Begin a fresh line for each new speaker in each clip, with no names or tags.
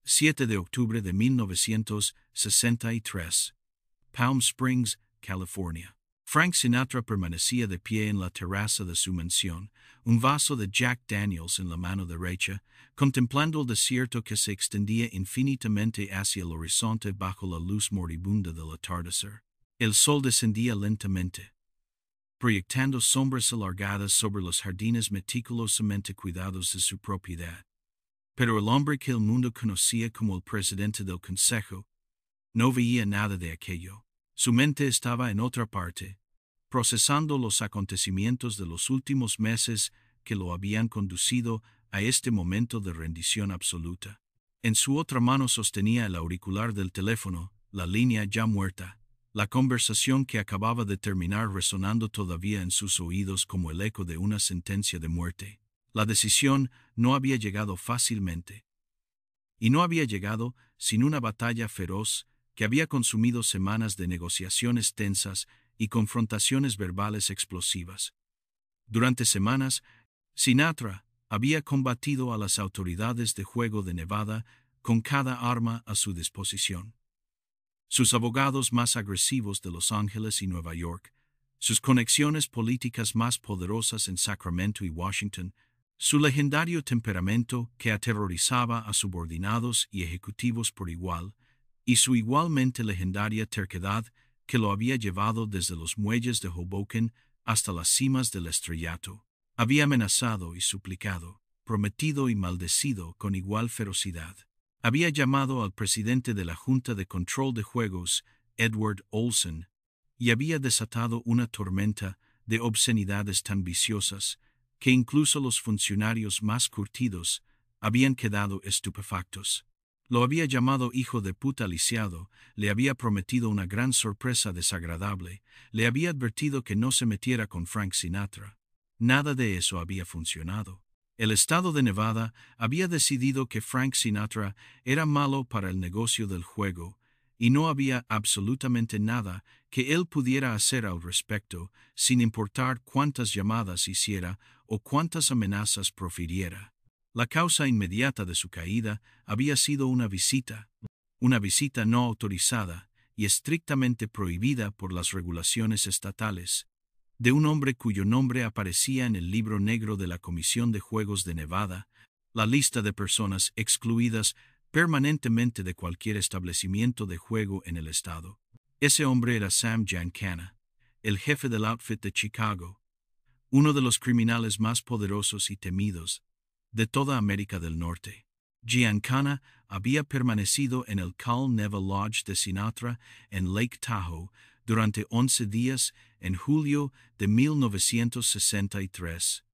7 de octubre de 1963. Palm Springs, California. Frank Sinatra permanecía de pie en la terraza de su mansión, un vaso de Jack Daniels en la mano derecha, contemplando el desierto que se extendía infinitamente hacia el horizonte bajo la luz moribunda del atardecer. El sol descendía lentamente, proyectando sombras alargadas sobre los jardines meticulosamente cuidados de su propiedad. Pero el hombre que el mundo conocía como el presidente del consejo no veía nada de aquello. Su mente estaba en otra parte, procesando los acontecimientos de los últimos meses que lo habían conducido a este momento de rendición absoluta. En su otra mano sostenía el auricular del teléfono, la línea ya muerta, la conversación que acababa de terminar resonando todavía en sus oídos como el eco de una sentencia de muerte. La decisión no había llegado fácilmente. Y no había llegado sin una batalla feroz que había consumido semanas de negociaciones tensas y confrontaciones verbales explosivas. Durante semanas, Sinatra había combatido a las autoridades de juego de Nevada con cada arma a su disposición. Sus abogados más agresivos de Los Ángeles y Nueva York, sus conexiones políticas más poderosas en Sacramento y Washington, su legendario temperamento que aterrorizaba a subordinados y ejecutivos por igual, y su igualmente legendaria terquedad que lo había llevado desde los muelles de Hoboken hasta las cimas del estrellato. Había amenazado y suplicado, prometido y maldecido con igual ferocidad. Había llamado al presidente de la Junta de Control de Juegos, Edward Olson, y había desatado una tormenta de obscenidades tan viciosas que incluso los funcionarios más curtidos habían quedado estupefactos. Lo había llamado hijo de puta lisiado, le había prometido una gran sorpresa desagradable, le había advertido que no se metiera con Frank Sinatra. Nada de eso había funcionado. El estado de Nevada había decidido que Frank Sinatra era malo para el negocio del juego, y no había absolutamente nada que él pudiera hacer al respecto, sin importar cuántas llamadas hiciera o cuántas amenazas profiriera. La causa inmediata de su caída había sido una visita no autorizada y estrictamente prohibida por las regulaciones estatales, de un hombre cuyo nombre aparecía en el libro negro de la Comisión de Juegos de Nevada, la lista de personas excluidas permanentemente de cualquier establecimiento de juego en el estado. Ese hombre era Sam Giancana, el jefe del outfit de Chicago, uno de los criminales más poderosos y temidos de toda América del Norte. Giancana había permanecido en el Cal Neva Lodge de Sinatra en Lake Tahoe durante 11 días en julio de 1963,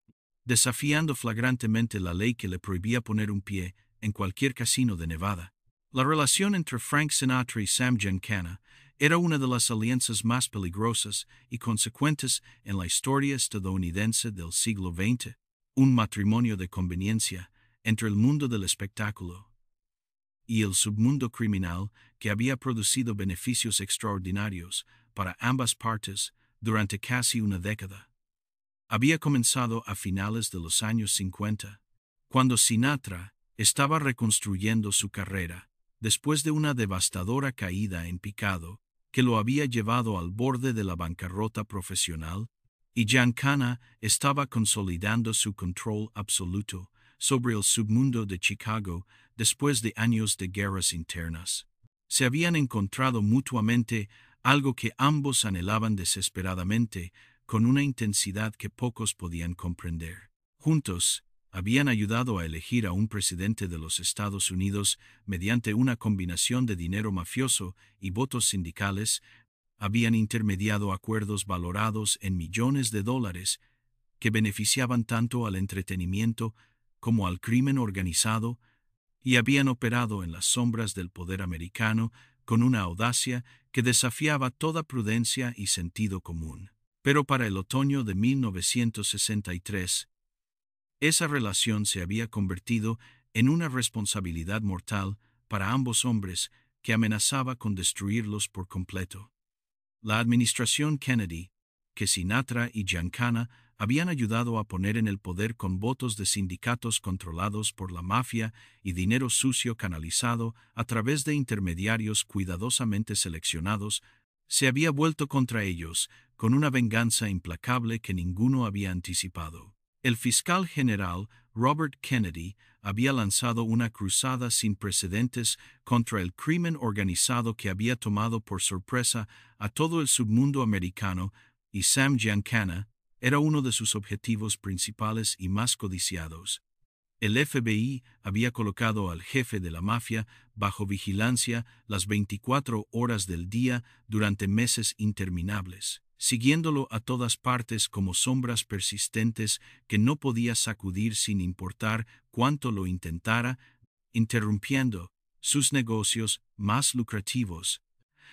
desafiando flagrantemente la ley que le prohibía poner un pie en cualquier casino de Nevada. La relación entre Frank Sinatra y Sam Giancana era una de las alianzas más peligrosas y consecuentes en la historia estadounidense del siglo XX. Un matrimonio de conveniencia entre el mundo del espectáculo y el submundo criminal que había producido beneficios extraordinarios para ambas partes durante casi una década. Había comenzado a finales de los años 50, cuando Sinatra estaba reconstruyendo su carrera después de una devastadora caída en picado que lo había llevado al borde de la bancarrota profesional, y Giancana estaba consolidando su control absoluto sobre el submundo de Chicago después de años de guerras internas. Se habían encontrado mutuamente algo que ambos anhelaban desesperadamente con una intensidad que pocos podían comprender. Juntos, habían ayudado a elegir a un presidente de los Estados Unidos mediante una combinación de dinero mafioso y votos sindicales, habían intermediado acuerdos valorados en millones de dólares que beneficiaban tanto al entretenimiento como al crimen organizado, y habían operado en las sombras del poder americano con una audacia que desafiaba toda prudencia y sentido común. Pero para el otoño de 1963, esa relación se había convertido en una responsabilidad mortal para ambos hombres que amenazaba con destruirlos por completo. La administración Kennedy, que Sinatra y Giancana habían ayudado a poner en el poder con votos de sindicatos controlados por la mafia y dinero sucio canalizado a través de intermediarios cuidadosamente seleccionados, se había vuelto contra ellos con una venganza implacable que ninguno había anticipado. El fiscal general Robert Kennedy había lanzado una cruzada sin precedentes contra el crimen organizado que había tomado por sorpresa a todo el submundo americano, y Sam Giancana era uno de sus objetivos principales y más codiciados. El FBI había colocado al jefe de la mafia bajo vigilancia las 24 horas del día durante meses interminables, siguiéndolo a todas partes como sombras persistentes que no podía sacudir sin importar cuánto lo intentara, interrumpiendo sus negocios más lucrativos,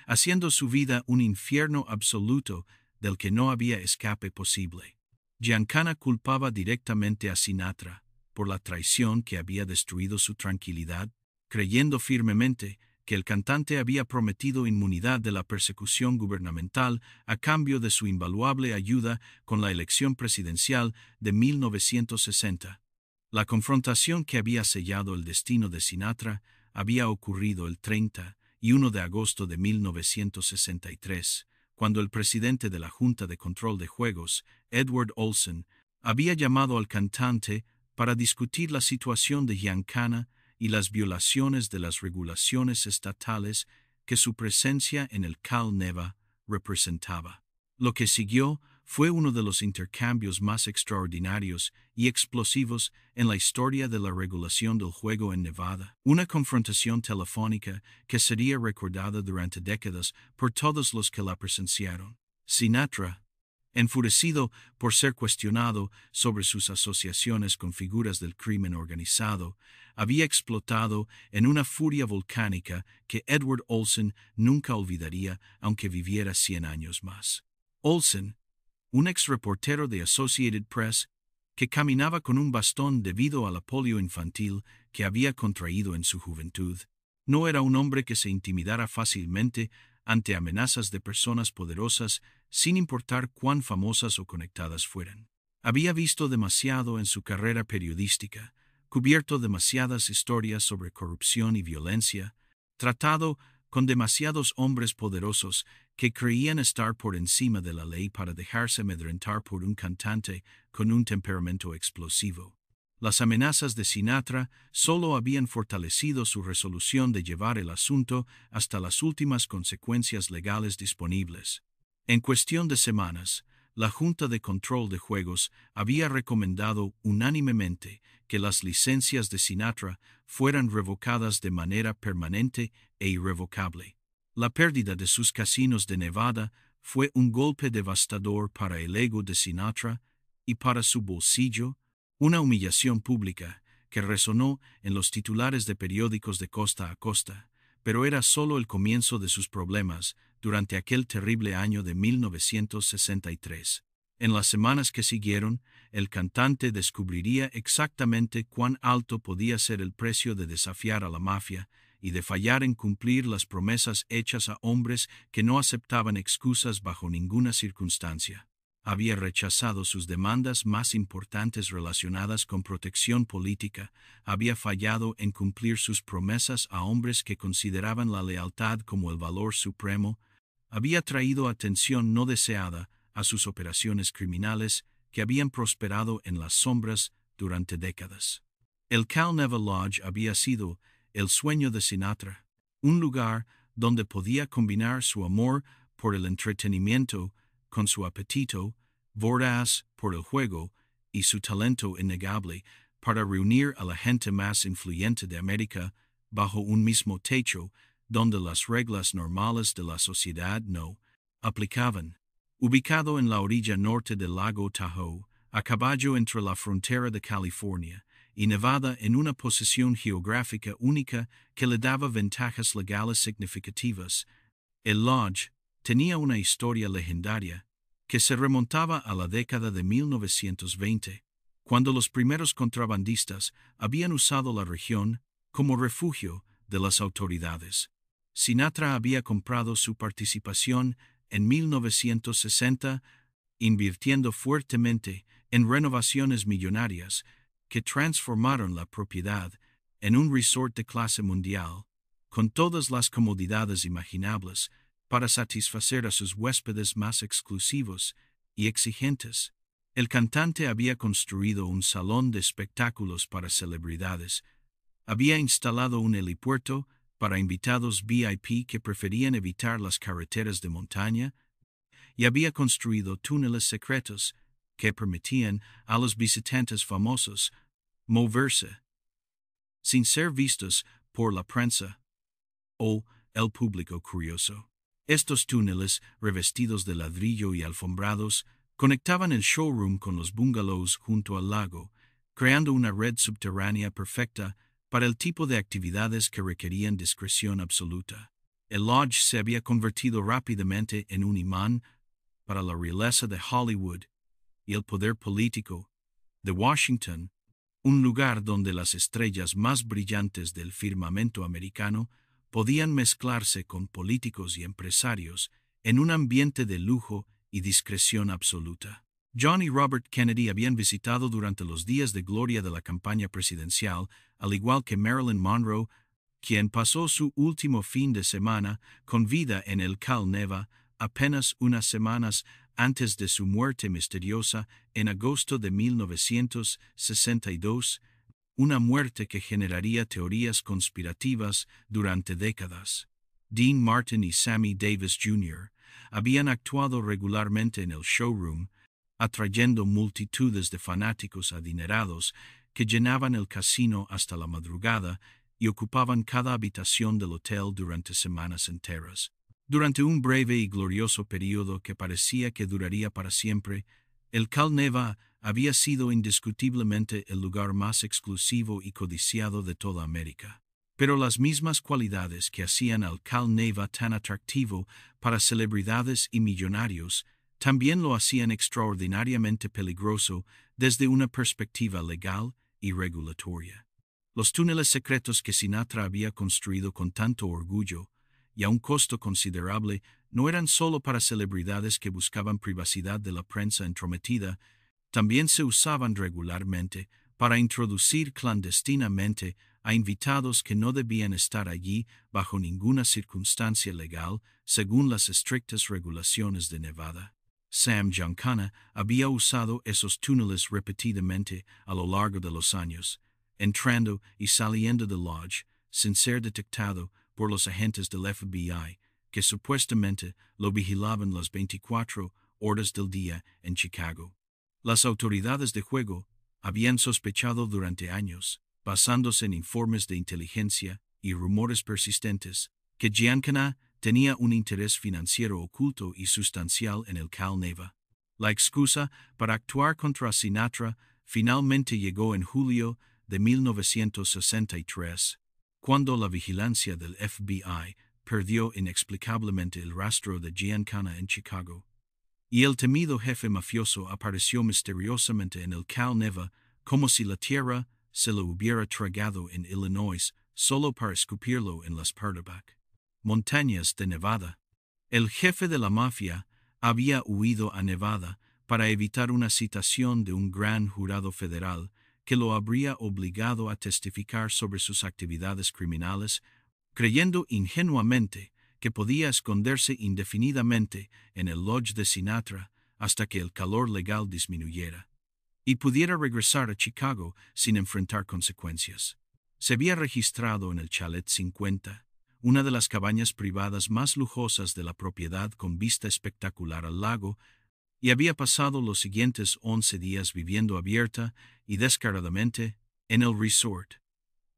haciendo su vida un infierno absoluto del que no había escape posible. Giancana culpaba directamente a Sinatra por la traición que había destruido su tranquilidad, creyendo firmemente que el cantante había prometido inmunidad de la persecución gubernamental a cambio de su invaluable ayuda con la elección presidencial de 1960. La confrontación que había sellado el destino de Sinatra había ocurrido el 31 de agosto de 1963, cuando el presidente de la Junta de Control de Juegos, Edward Olson, había llamado al cantante para discutir la situación de Giancana y las violaciones de las regulaciones estatales que su presencia en el Cal Neva representaba. Lo que siguió fue uno de los intercambios más extraordinarios y explosivos en la historia de la regulación del juego en Nevada. Una confrontación telefónica que sería recordada durante décadas por todos los que la presenciaron. Sinatra, enfurecido por ser cuestionado sobre sus asociaciones con figuras del crimen organizado, había explotado en una furia volcánica que Edward Olson nunca olvidaría aunque viviera 100 años más. Olson, un ex reportero de Associated Press, que caminaba con un bastón debido a la polio infantil que había contraído en su juventud, no era un hombre que se intimidara fácilmente ante amenazas de personas poderosas sin importar cuán famosas o conectadas fueran. Había visto demasiado en su carrera periodística, cubierto demasiadas historias sobre corrupción y violencia, tratado con demasiados hombres poderosos que creían estar por encima de la ley para dejarse amedrentar por un cantante con un temperamento explosivo. Las amenazas de Sinatra solo habían fortalecido su resolución de llevar el asunto hasta las últimas consecuencias legales disponibles. En cuestión de semanas, la Junta de Control de Juegos había recomendado unánimemente que las licencias de Sinatra fueran revocadas de manera permanente e irrevocable. La pérdida de sus casinos de Nevada fue un golpe devastador para el ego de Sinatra y para su bolsillo, una humillación pública que resonó en los titulares de periódicos de costa a costa, pero era solo el comienzo de sus problemas durante aquel terrible año de 1963. En las semanas que siguieron, el cantante descubriría exactamente cuán alto podía ser el precio de desafiar a la mafia y de fallar en cumplir las promesas hechas a hombres que no aceptaban excusas bajo ninguna circunstancia. Había rechazado sus demandas más importantes relacionadas con protección política, había fallado en cumplir sus promesas a hombres que consideraban la lealtad como el valor supremo, había traído atención no deseada a sus operaciones criminales que habían prosperado en las sombras durante décadas. El Cal Neva Lodge había sido el sueño de Sinatra, un lugar donde podía combinar su amor por el entretenimiento con su apetito voraz por el juego y su talento innegable para reunir a la gente más influyente de América bajo un mismo techo donde las reglas normales de la sociedad no aplicaban. Ubicado en la orilla norte del lago Tahoe, a caballo entre la frontera de California y Nevada en una posición geográfica única que le daba ventajas legales significativas, el Lodge tenía una historia legendaria que se remontaba a la década de 1920, cuando los primeros contrabandistas habían usado la región como refugio de las autoridades. Sinatra había comprado su participación en 1960, invirtiendo fuertemente en renovaciones millonarias que transformaron la propiedad en un resort de clase mundial, con todas las comodidades imaginables para satisfacer a sus huéspedes más exclusivos y exigentes. El cantante había construido un salón de espectáculos para celebridades, había instalado un helipuerto para invitados VIP que preferían evitar las carreteras de montaña, y había construido túneles secretos que permitían a los visitantes famosos moverse sin ser vistos por la prensa o el público curioso. Estos túneles, revestidos de ladrillo y alfombrados, conectaban el showroom con los bungalows junto al lago, creando una red subterránea perfecta para el tipo de actividades que requerían discreción absoluta. El lodge se había convertido rápidamente en un imán para la realeza de Hollywood y el poder político de Washington, un lugar donde las estrellas más brillantes del firmamento americano podían mezclarse con políticos y empresarios en un ambiente de lujo y discreción absoluta. John y Robert Kennedy habían visitado durante los días de gloria de la campaña presidencial, al igual que Marilyn Monroe, quien pasó su último fin de semana con vida en el Cal Neva apenas unas semanas antes de su muerte misteriosa en agosto de 1962, una muerte que generaría teorías conspirativas durante décadas. Dean Martin y Sammy Davis Jr. habían actuado regularmente en el showroom, atrayendo multitudes de fanáticos adinerados que llenaban el casino hasta la madrugada y ocupaban cada habitación del hotel durante semanas enteras. Durante un breve y glorioso período que parecía que duraría para siempre, el Cal Neva había sido indiscutiblemente el lugar más exclusivo y codiciado de toda América. Pero las mismas cualidades que hacían al Cal Neva tan atractivo para celebridades y millonarios también lo hacían extraordinariamente peligroso desde una perspectiva legal y regulatoria. Los túneles secretos que Sinatra había construido con tanto orgullo y a un costo considerable no eran solo para celebridades que buscaban privacidad de la prensa entrometida, también se usaban regularmente para introducir clandestinamente a invitados que no debían estar allí bajo ninguna circunstancia legal según las estrictas regulaciones de Nevada. Sam Giancana había usado esos túneles repetidamente a lo largo de los años, entrando y saliendo del lodge sin ser detectado por los agentes del FBI, que supuestamente lo vigilaban las 24 horas del día en Chicago. Las autoridades de juego habían sospechado durante años, basándose en informes de inteligencia y rumores persistentes, que Giancana tenía un interés financiero oculto y sustancial en el Cal Neva. La excusa para actuar contra Sinatra finalmente llegó en julio de 1963, cuando la vigilancia del FBI perdió inexplicablemente el rastro de Giancana en Chicago, y el temido jefe mafioso apareció misteriosamente en el Cal Neva como si la tierra se lo hubiera tragado en Illinois solo para escupirlo en las Paradise montañas de Nevada. El jefe de la mafia había huido a Nevada para evitar una citación de un gran jurado federal que lo habría obligado a testificar sobre sus actividades criminales, creyendo ingenuamente que podía esconderse indefinidamente en el lodge de Sinatra hasta que el calor legal disminuyera y pudiera regresar a Chicago sin enfrentar consecuencias. Se había registrado en el Chalet 50, una de las cabañas privadas más lujosas de la propiedad con vista espectacular al lago, y había pasado los siguientes 11 días viviendo abierta y descaradamente en el resort,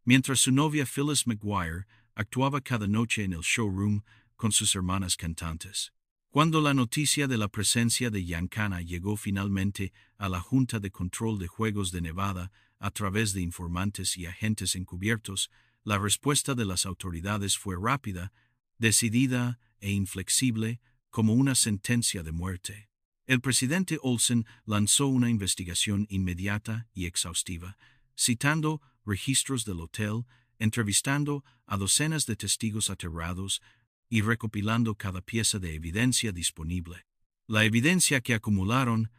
mientras su novia Phyllis McGuire actuaba cada noche en el showroom con sus hermanas cantantes. Cuando la noticia de la presencia de Giancana llegó finalmente a la Junta de Control de Juegos de Nevada a través de informantes y agentes encubiertos, la respuesta de las autoridades fue rápida, decidida e inflexible como una sentencia de muerte. El presidente Olsen lanzó una investigación inmediata y exhaustiva, citando registros del hotel, entrevistando a docenas de testigos aterrados y recopilando cada pieza de evidencia disponible. La evidencia que acumularon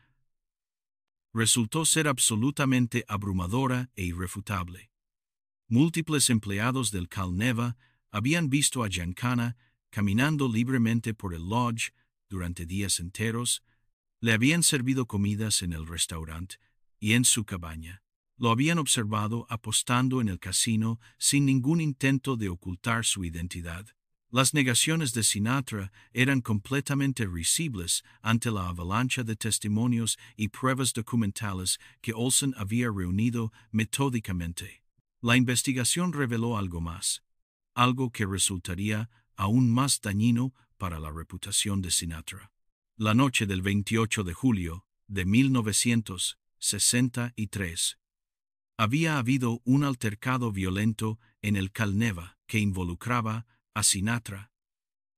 resultó ser absolutamente abrumadora e irrefutable. Múltiples empleados del Calneva habían visto a Giancana caminando libremente por el lodge durante días enteros, le habían servido comidas en el restaurante y en su cabaña. Lo habían observado apostando en el casino sin ningún intento de ocultar su identidad. Las negaciones de Sinatra eran completamente risibles ante la avalancha de testimonios y pruebas documentales que Olsen había reunido metódicamente. La investigación reveló algo más, algo que resultaría aún más dañino para la reputación de Sinatra. La noche del 28 de julio de 1963, había habido un altercado violento en el Calneva que involucraba a Sinatra,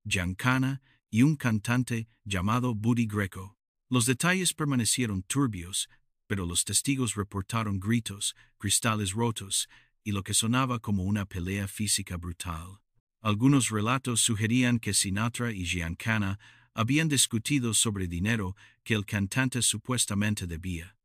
Giancana y un cantante llamado Buddy Greco. Los detalles permanecieron turbios, pero los testigos reportaron gritos, cristales rotos y lo que sonaba como una pelea física brutal. Algunos relatos sugerían que Sinatra y Giancana habían discutido sobre dinero que el cantante supuestamente debía.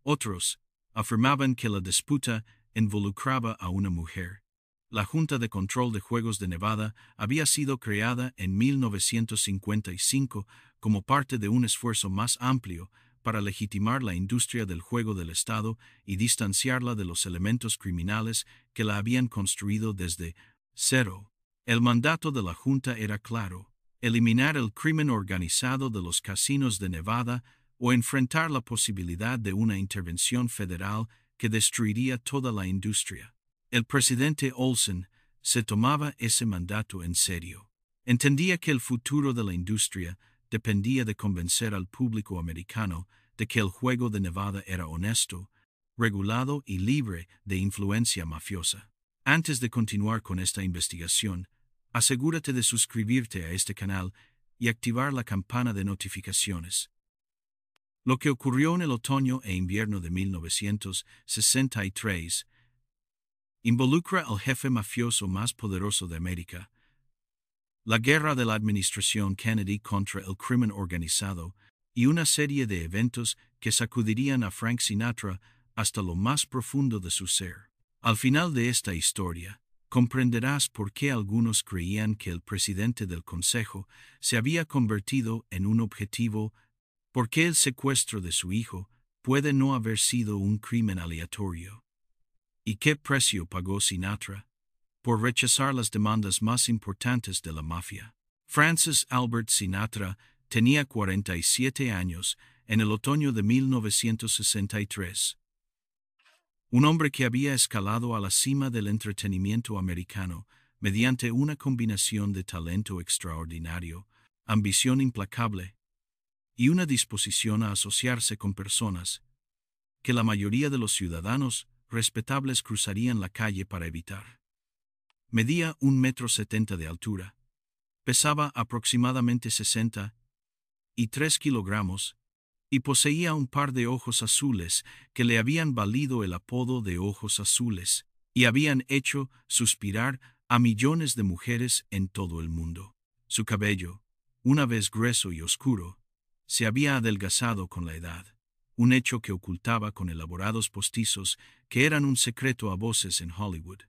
Otros afirmaban que la disputa involucraba a una mujer. La Junta de Control de Juegos de Nevada había sido creada en 1955 como parte de un esfuerzo más amplio para legitimar la industria del juego del Estado y distanciarla de los elementos criminales que la habían construido desde cero. El mandato de la Junta era claro: eliminar el crimen organizado de los casinos de Nevada o enfrentar la posibilidad de una intervención federal que destruiría toda la industria. El presidente Olsen se tomaba ese mandato en serio. Entendía que el futuro de la industria dependía de convencer al público americano de que el juego de Nevada era honesto, regulado y libre de influencia mafiosa. Antes de continuar con esta investigación, asegúrate de suscribirte a este canal y activar la campana de notificaciones. Lo que ocurrió en el otoño e invierno de 1963 involucra al jefe mafioso más poderoso de América, la guerra de la administración Kennedy contra el crimen organizado y una serie de eventos que sacudirían a Frank Sinatra hasta lo más profundo de su ser. Al final de esta historia, comprenderás por qué algunos creían que el presidente del Consejo se había convertido en un objetivo, por qué el secuestro de su hijo puede no haber sido un crimen aleatorio. ¿Y qué precio pagó Sinatra por rechazar las demandas más importantes de la mafia? Francis Albert Sinatra tenía 47 años en el otoño de 1963. Un hombre que había escalado a la cima del entretenimiento americano mediante una combinación de talento extraordinario, ambición implacable y una disposición a asociarse con personas que la mayoría de los ciudadanos respetables cruzarían la calle para evitar. Medía 1,70 m de altura, pesaba aproximadamente 63 kilogramos y poseía un par de ojos azules que le habían valido el apodo de ojos azules y habían hecho suspirar a millones de mujeres en todo el mundo. Su cabello, una vez grueso y oscuro, se había adelgazado con la edad, un hecho que ocultaba con elaborados postizos que eran un secreto a voces en Hollywood.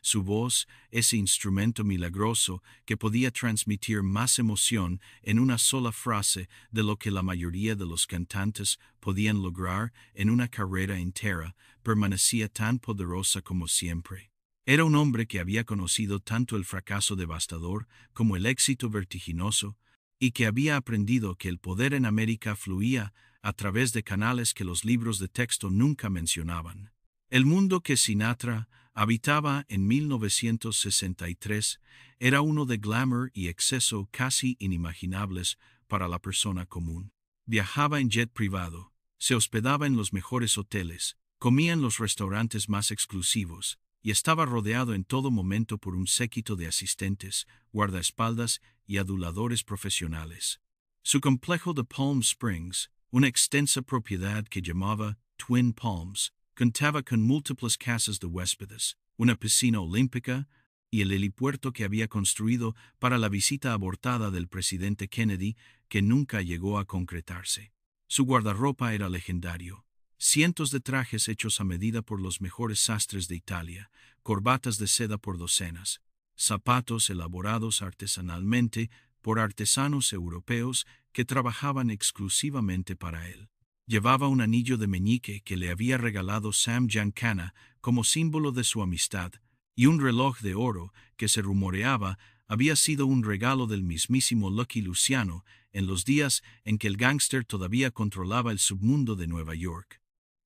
Su voz, ese instrumento milagroso que podía transmitir más emoción en una sola frase de lo que la mayoría de los cantantes podían lograr en una carrera entera, permanecía tan poderosa como siempre. Era un hombre que había conocido tanto el fracaso devastador como el éxito vertiginoso, y que había aprendido que el poder en América fluía a través de canales que los libros de texto nunca mencionaban. El mundo que Sinatra habitaba en 1963 era uno de glamour y exceso casi inimaginables para la persona común. Viajaba en jet privado, se hospedaba en los mejores hoteles, comía en los restaurantes más exclusivos, y estaba rodeado en todo momento por un séquito de asistentes, guardaespaldas y aduladores profesionales. Su complejo de Palm Springs, una extensa propiedad que llamaba Twin Palms, contaba con múltiples casas de huéspedes, una piscina olímpica y el helipuerto que había construido para la visita abortada del presidente Kennedy que nunca llegó a concretarse. Su guardarropa era legendario. cientos de trajes hechos a medida por los mejores sastres de Italia, corbatas de seda por docenas, zapatos elaborados artesanalmente por artesanos europeos que trabajaban exclusivamente para él. Llevaba un anillo de meñique que le había regalado Sam Giancana como símbolo de su amistad, y un reloj de oro que se rumoreaba había sido un regalo del mismísimo Lucky Luciano en los días en que el gángster todavía controlaba el submundo de Nueva York.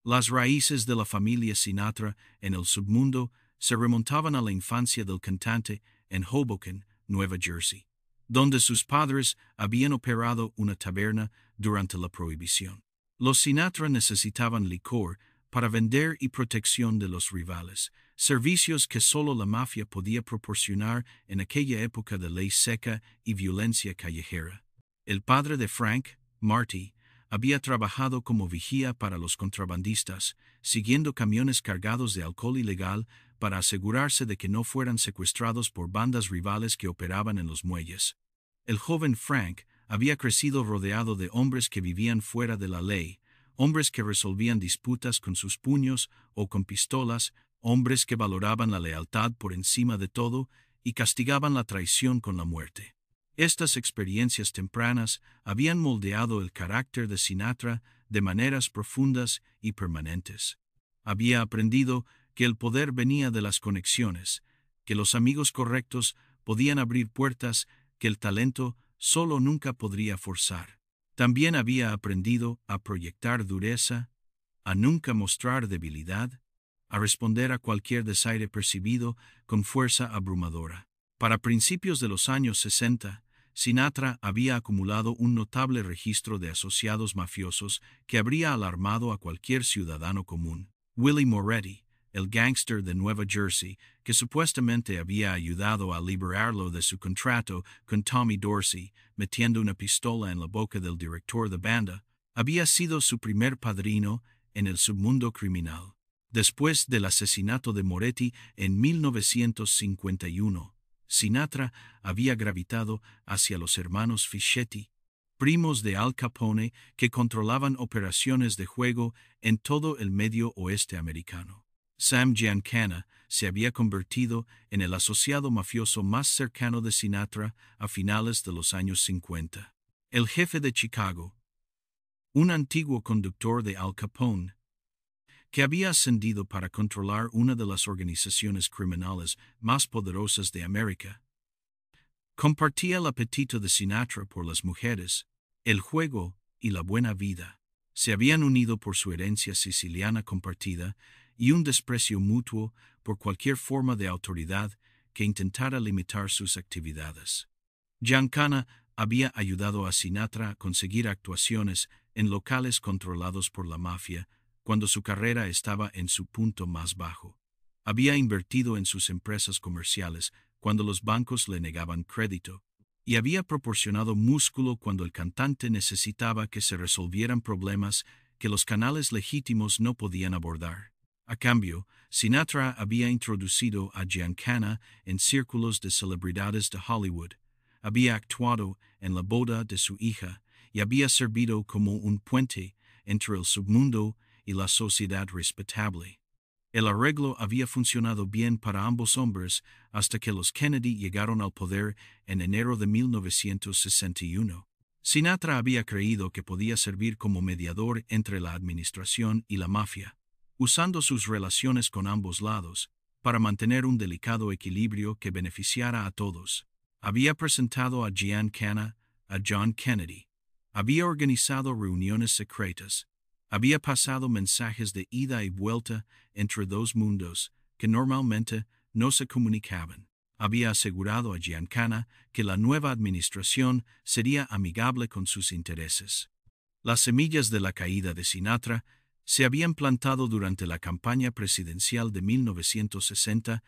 Las raíces de la familia Sinatra en el submundo se remontaban a la infancia del cantante en Hoboken, Nueva Jersey, donde sus padres habían operado una taberna durante la Prohibición. Los Sinatra necesitaban licor para vender y protección de los rivales, servicios que solo la mafia podía proporcionar en aquella época de ley seca y violencia callejera. El padre de Frank, Marty, había trabajado como vigía para los contrabandistas, siguiendo camiones cargados de alcohol ilegal para asegurarse de que no fueran secuestrados por bandas rivales que operaban en los muelles. El joven Frank había crecido rodeado de hombres que vivían fuera de la ley, hombres que resolvían disputas con sus puños o con pistolas, hombres que valoraban la lealtad por encima de todo y castigaban la traición con la muerte. Estas experiencias tempranas habían moldeado el carácter de Sinatra de maneras profundas y permanentes. Había aprendido que el poder venía de las conexiones, que los amigos correctos podían abrir puertas que el talento solo nunca podría forzar. También había aprendido a proyectar dureza, a nunca mostrar debilidad, a responder a cualquier desaire percibido con fuerza abrumadora. Para principios de los años 60, Sinatra había acumulado un notable registro de asociados mafiosos que habría alarmado a cualquier ciudadano común. Willie Moretti, el gángster de Nueva Jersey, que supuestamente había ayudado a liberarlo de su contrato con Tommy Dorsey, metiendo una pistola en la boca del director de banda, había sido su primer padrino en el submundo criminal. Después del asesinato de Moretti en 1951, Sinatra había gravitado hacia los hermanos Fischetti, primos de Al Capone que controlaban operaciones de juego en todo el medio oeste americano. Sam Giancana se había convertido en el asociado mafioso más cercano de Sinatra a finales de los años 50. El jefe de Chicago, un antiguo conductor de Al Capone, que había ascendido para controlar una de las organizaciones criminales más poderosas de América, compartía el apetito de Sinatra por las mujeres, el juego y la buena vida. Se habían unido por su herencia siciliana compartida y un desprecio mutuo por cualquier forma de autoridad que intentara limitar sus actividades. Giancana había ayudado a Sinatra a conseguir actuaciones en locales controlados por la mafia cuando su carrera estaba en su punto más bajo. Había invertido en sus empresas comerciales cuando los bancos le negaban crédito, y había proporcionado músculo cuando el cantante necesitaba que se resolvieran problemas que los canales legítimos no podían abordar. A cambio, Sinatra había introducido a Giancana en círculos de celebridades de Hollywood, había actuado en la boda de su hija y había servido como un puente entre el submundo y la sociedad respetable. El arreglo había funcionado bien para ambos hombres hasta que los Kennedy llegaron al poder en enero de 1961. Sinatra había creído que podía servir como mediador entre la administración y la mafia, usando sus relaciones con ambos lados para mantener un delicado equilibrio que beneficiara a todos. Había presentado a Giancana a John Kennedy. Había organizado reuniones secretas. Había pasado mensajes de ida y vuelta entre dos mundos que normalmente no se comunicaban. Había asegurado a Giancana que la nueva administración sería amigable con sus intereses. Las semillas de la caída de Sinatra se habían plantado durante la campaña presidencial de 1960,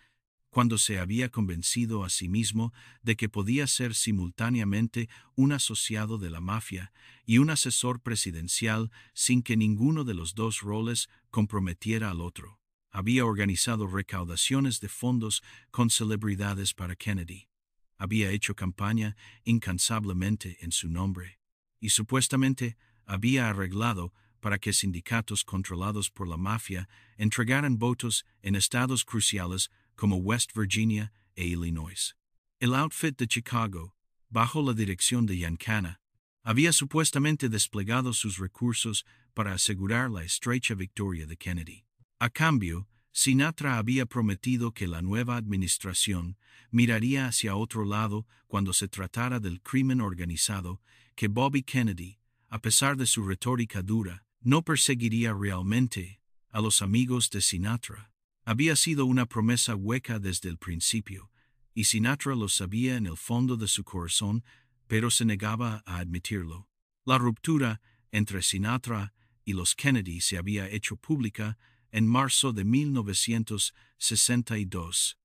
cuando se había convencido a sí mismo de que podía ser simultáneamente un asociado de la mafia y un asesor presidencial sin que ninguno de los dos roles comprometiera al otro. Había organizado recaudaciones de fondos con celebridades para Kennedy. Había hecho campaña incansablemente en su nombre. Y supuestamente había arreglado para que sindicatos controlados por la mafia entregaran votos en estados cruciales como West Virginia e Illinois. El outfit de Chicago, bajo la dirección de Giancana, había supuestamente desplegado sus recursos para asegurar la estrecha victoria de Kennedy. A cambio, Sinatra había prometido que la nueva administración miraría hacia otro lado cuando se tratara del crimen organizado, que Bobby Kennedy, a pesar de su retórica dura, no perseguiría realmente a los amigos de Sinatra. Había sido una promesa hueca desde el principio, y Sinatra lo sabía en el fondo de su corazón, pero se negaba a admitirlo. La ruptura entre Sinatra y los Kennedy se había hecho pública en marzo de 1962,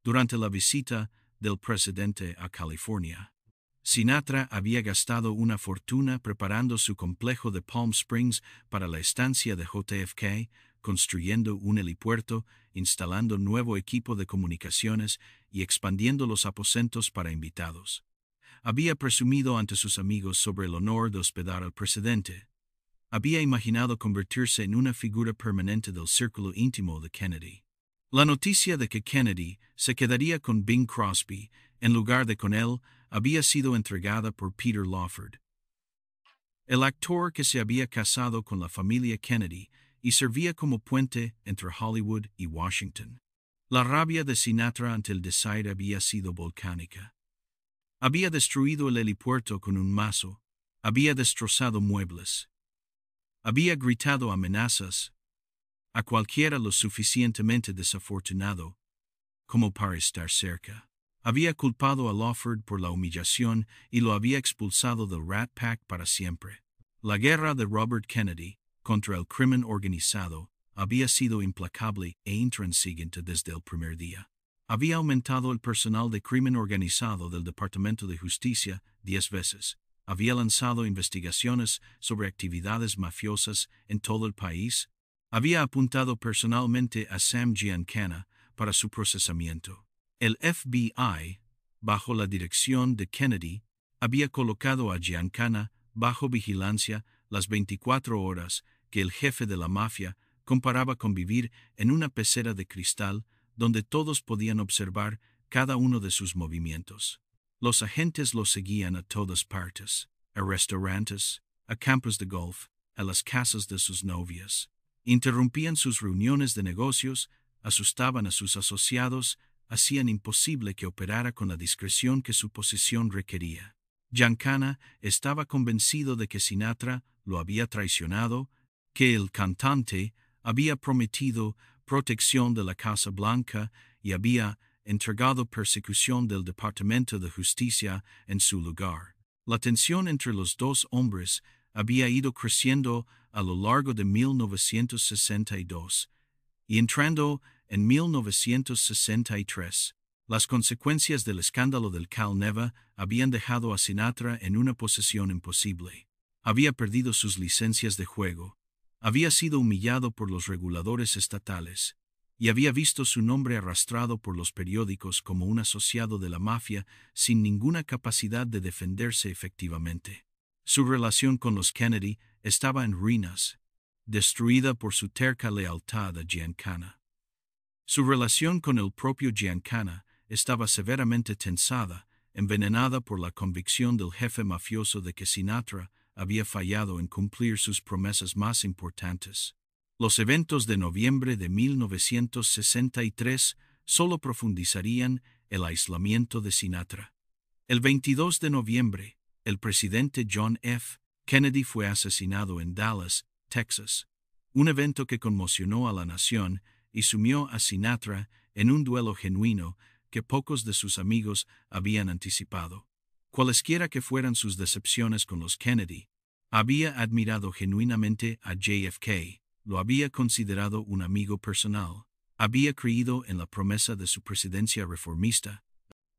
durante la visita del presidente a California. Sinatra había gastado una fortuna preparando su complejo de Palm Springs para la estancia de JFK, construyendo un helipuerto, instalando nuevo equipo de comunicaciones y expandiendo los aposentos para invitados. Había presumido ante sus amigos sobre el honor de hospedar al presidente. Había imaginado convertirse en una figura permanente del círculo íntimo de Kennedy. La noticia de que Kennedy se quedaría con Bing Crosby en lugar de con él había sido entregada por Peter Lawford, el actor que se había casado con la familia Kennedy y servía como puente entre Hollywood y Washington. La rabia de Sinatra ante el desaire había sido volcánica. Había destruido el helipuerto con un mazo, había destrozado muebles, había gritado amenazas a cualquiera lo suficientemente desafortunado como para estar cerca. Había culpado a Lawford por la humillación y lo había expulsado del Rat Pack para siempre. La guerra de Robert Kennedy contra el crimen organizado había sido implacable e intransigente desde el primer día. Había aumentado el personal de crimen organizado del Departamento de Justicia 10 veces. Había lanzado investigaciones sobre actividades mafiosas en todo el país. Había apuntado personalmente a Sam Giancana para su procesamiento. El FBI, bajo la dirección de Kennedy, había colocado a Giancana bajo vigilancia las 24 horas que el jefe de la mafia comparaba con vivir en una pecera de cristal donde todos podían observar cada uno de sus movimientos. Los agentes lo seguían a todas partes, a restaurantes, a campos de golf, a las casas de sus novias. Interrumpían sus reuniones de negocios, asustaban a sus asociados, hacían imposible que operara con la discreción que su posición requería. Giancana estaba convencido de que Sinatra lo había traicionado, que el cantante había prometido protección de la Casa Blanca y había entregado persecución del Departamento de Justicia en su lugar. La tensión entre los dos hombres había ido creciendo a lo largo de 1962 y entrando en 1963. Las consecuencias del escándalo del Cal Neva habían dejado a Sinatra en una posición imposible. Había perdido sus licencias de juego, había sido humillado por los reguladores estatales y había visto su nombre arrastrado por los periódicos como un asociado de la mafia sin ninguna capacidad de defenderse efectivamente. Su relación con los Kennedy estaba en ruinas, destruida por su terca lealtad a Giancana. Su relación con el propio Giancana estaba severamente tensada, envenenada por la convicción del jefe mafioso de que Sinatra había fallado en cumplir sus promesas más importantes. Los eventos de noviembre de 1963 solo profundizarían el aislamiento de Sinatra. El 22 de noviembre, el presidente John F. Kennedy fue asesinado en Dallas, Texas, un evento que conmocionó a la nación y sumió a Sinatra en un duelo genuino que pocos de sus amigos habían anticipado. Cualesquiera que fueran sus decepciones con los Kennedy, había admirado genuinamente a JFK, lo había considerado un amigo personal, había creído en la promesa de su presidencia reformista.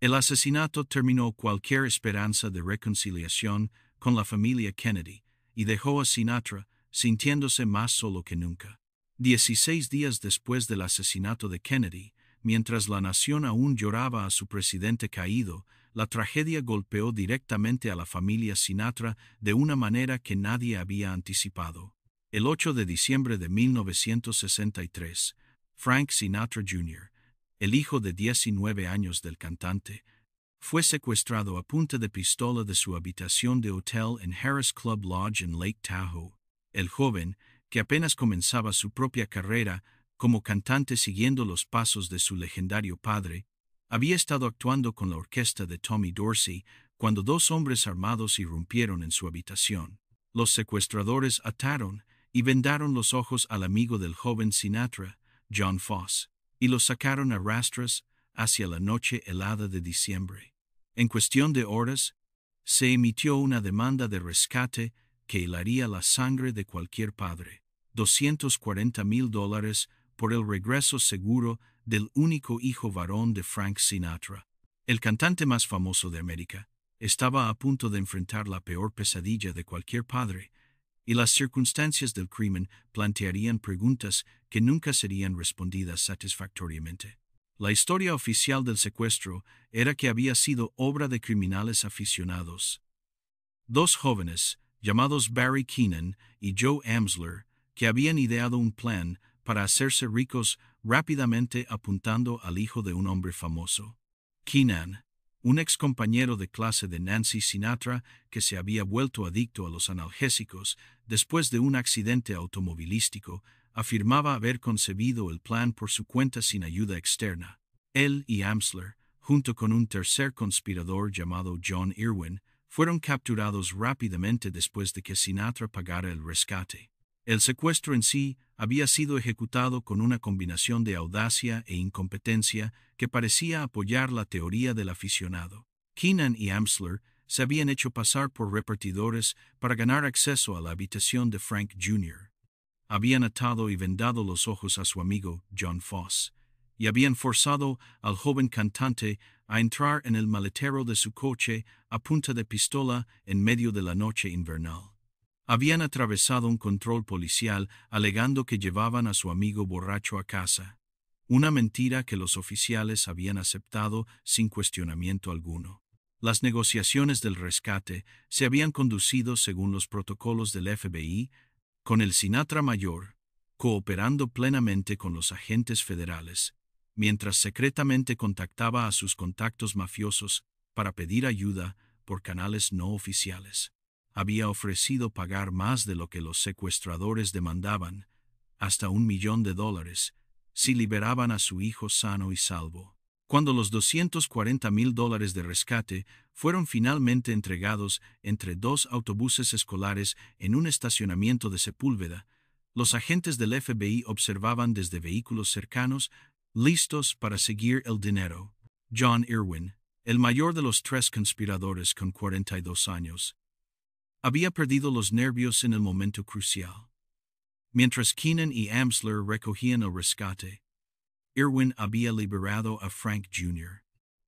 El asesinato terminó cualquier esperanza de reconciliación con la familia Kennedy y dejó a Sinatra sintiéndose más solo que nunca. 16 días después del asesinato de Kennedy, mientras la nación aún lloraba a su presidente caído, la tragedia golpeó directamente a la familia Sinatra de una manera que nadie había anticipado. El 8 de diciembre de 1963, Frank Sinatra Jr., el hijo de 19 años del cantante, fue secuestrado a punta de pistola de su habitación de hotel en Harris Club Lodge en Lake Tahoe. El joven, que apenas comenzaba su propia carrera como cantante siguiendo los pasos de su legendario padre, había estado actuando con la orquesta de Tommy Dorsey cuando dos hombres armados irrumpieron en su habitación. Los secuestradores ataron y vendaron los ojos al amigo del joven Sinatra, John Foss, y los sacaron a rastras hacia la noche helada de diciembre. En cuestión de horas, se emitió una demanda de rescate que helaría la sangre de cualquier padre. $240,000 por el regreso seguro del único hijo varón de Frank Sinatra. El cantante más famoso de América estaba a punto de enfrentar la peor pesadilla de cualquier padre, y las circunstancias del crimen plantearían preguntas que nunca serían respondidas satisfactoriamente. La historia oficial del secuestro era que había sido obra de criminales aficionados. Dos jóvenes, llamados Barry Keenan y Joe Amsler, que habían ideado un plan para hacerse ricos rápidamente apuntando al hijo de un hombre famoso. Keenan, un ex compañero de clase de Nancy Sinatra que se había vuelto adicto a los analgésicos después de un accidente automovilístico, afirmaba haber concebido el plan por su cuenta sin ayuda externa. Él y Amsler, junto con un tercer conspirador llamado John Irwin, fueron capturados rápidamente después de que Sinatra pagara el rescate. El secuestro en sí había sido ejecutado con una combinación de audacia e incompetencia que parecía apoyar la teoría del aficionado. Keenan y Amsler se habían hecho pasar por repartidores para ganar acceso a la habitación de Frank Jr. Habían atado y vendado los ojos a su amigo John Foss, y habían forzado al joven cantante a entrar en el maletero de su coche a punta de pistola en medio de la noche invernal. Habían atravesado un control policial alegando que llevaban a su amigo borracho a casa, una mentira que los oficiales habían aceptado sin cuestionamiento alguno. Las negociaciones del rescate se habían conducido según los protocolos del FBI, con el Sinatra mayor, cooperando plenamente con los agentes federales, mientras secretamente contactaba a sus contactos mafiosos para pedir ayuda por canales no oficiales. Había ofrecido pagar más de lo que los secuestradores demandaban, hasta $1 millón, si liberaban a su hijo sano y salvo. Cuando los $240,000 de rescate fueron finalmente entregados entre dos autobuses escolares en un estacionamiento de Sepúlveda, los agentes del FBI observaban desde vehículos cercanos, listos para seguir el dinero. John Irwin, el mayor de los tres conspiradores con 42 años, había perdido los nervios en el momento crucial. Mientras Keenan y Amsler recogían el rescate, Irwin había liberado a Frank Jr.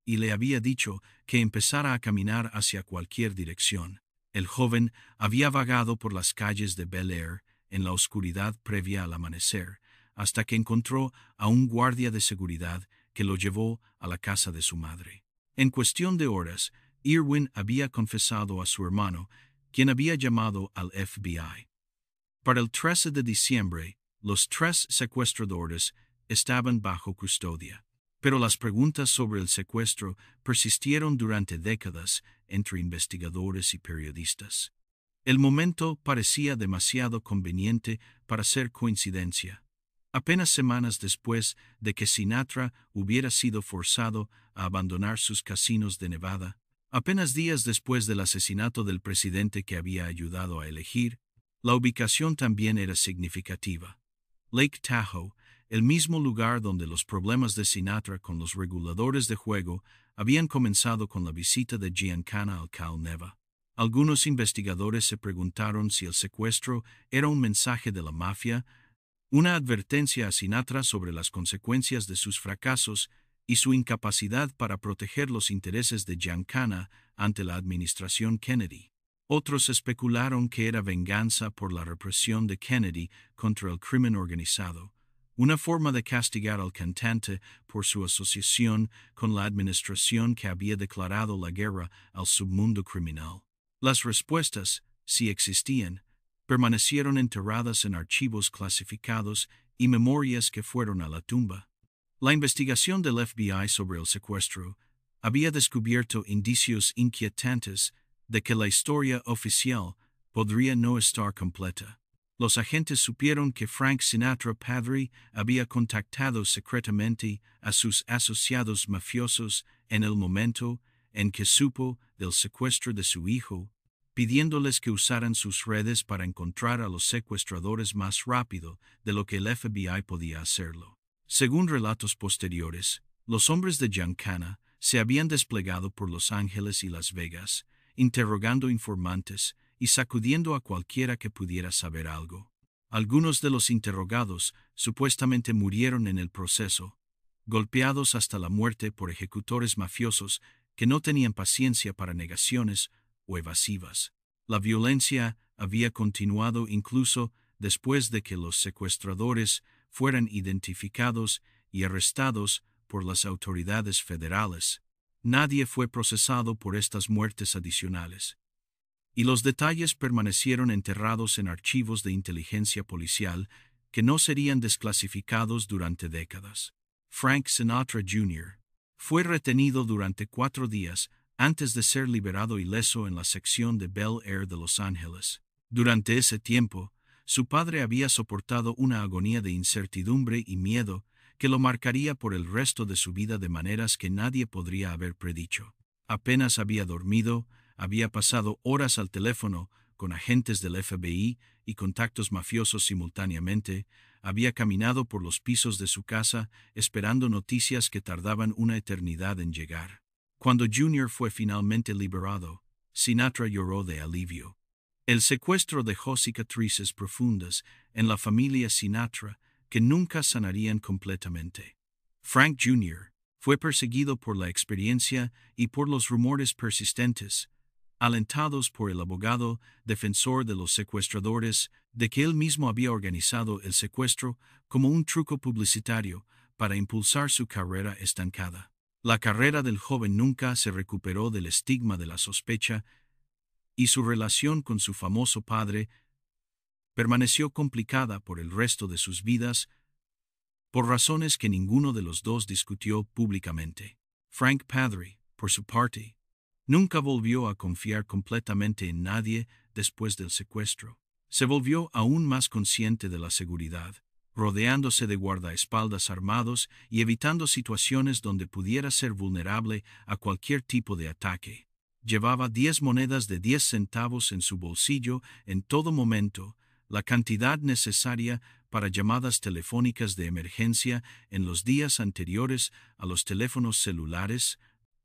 y le había dicho que empezara a caminar hacia cualquier dirección. El joven había vagado por las calles de Bel Air en la oscuridad previa al amanecer, hasta que encontró a un guardia de seguridad que lo llevó a la casa de su madre. En cuestión de horas, Irwin había confesado a su hermano, quien había llamado al FBI. Para el 13 de diciembre, los tres secuestradores estaban bajo custodia, pero las preguntas sobre el secuestro persistieron durante décadas entre investigadores y periodistas. El momento parecía demasiado conveniente para ser coincidencia. Apenas semanas después de que Sinatra hubiera sido forzado a abandonar sus casinos de Nevada, apenas días después del asesinato del presidente que había ayudado a elegir, la ubicación también era significativa. Lake Tahoe, el mismo lugar donde los problemas de Sinatra con los reguladores de juego habían comenzado con la visita de Giancana al Cal Neva. Algunos investigadores se preguntaron si el secuestro era un mensaje de la mafia, una advertencia a Sinatra sobre las consecuencias de sus fracasos y su incapacidad para proteger los intereses de Giancana ante la administración Kennedy. Otros especularon que era venganza por la represión de Kennedy contra el crimen organizado, una forma de castigar al cantante por su asociación con la administración que había declarado la guerra al submundo criminal. Las respuestas, si existían, permanecieron enterradas en archivos clasificados y memorias que fueron a la tumba. La investigación del FBI sobre el secuestro había descubierto indicios inquietantes de que la historia oficial podría no estar completa. Los agentes supieron que Frank Sinatra padre había contactado secretamente a sus asociados mafiosos en el momento en que supo del secuestro de su hijo, pidiéndoles que usaran sus redes para encontrar a los secuestradores más rápido de lo que el FBI podía hacerlo. Según relatos posteriores, los hombres de Giancana se habían desplegado por Los Ángeles y Las Vegas, interrogando informantes y sacudiendo a cualquiera que pudiera saber algo. Algunos de los interrogados supuestamente murieron en el proceso, golpeados hasta la muerte por ejecutores mafiosos que no tenían paciencia para negaciones o evasivas. La violencia había continuado incluso después de que los secuestradores fueran identificados y arrestados por las autoridades federales. Nadie fue procesado por estas muertes adicionales, y los detalles permanecieron enterrados en archivos de inteligencia policial que no serían desclasificados durante décadas. Frank Sinatra Jr. fue retenido durante 4 días antes de ser liberado ileso en la sección de Bel Air de Los Ángeles. Durante ese tiempo, su padre había soportado una agonía de incertidumbre y miedo que lo marcaría por el resto de su vida de maneras que nadie podría haber predicho. Apenas había dormido, había pasado horas al teléfono con agentes del FBI y contactos mafiosos simultáneamente, había caminado por los pisos de su casa esperando noticias que tardaban una eternidad en llegar. Cuando Junior fue finalmente liberado, Sinatra lloró de alivio. El secuestro dejó cicatrices profundas en la familia Sinatra que nunca sanarían completamente. Frank Jr. fue perseguido por la experiencia y por los rumores persistentes, alentados por el abogado defensor de los secuestradores, de que él mismo había organizado el secuestro como un truco publicitario para impulsar su carrera estancada. La carrera del joven nunca se recuperó del estigma de la sospecha y su relación con su famoso padre permaneció complicada por el resto de sus vidas, por razones que ninguno de los dos discutió públicamente. Frank padre, por su parte, nunca volvió a confiar completamente en nadie después del secuestro. Se volvió aún más consciente de la seguridad, rodeándose de guardaespaldas armados y evitando situaciones donde pudiera ser vulnerable a cualquier tipo de ataque. Llevaba 10 monedas de 10 centavos en su bolsillo en todo momento, la cantidad necesaria para llamadas telefónicas de emergencia en los días anteriores a los teléfonos celulares,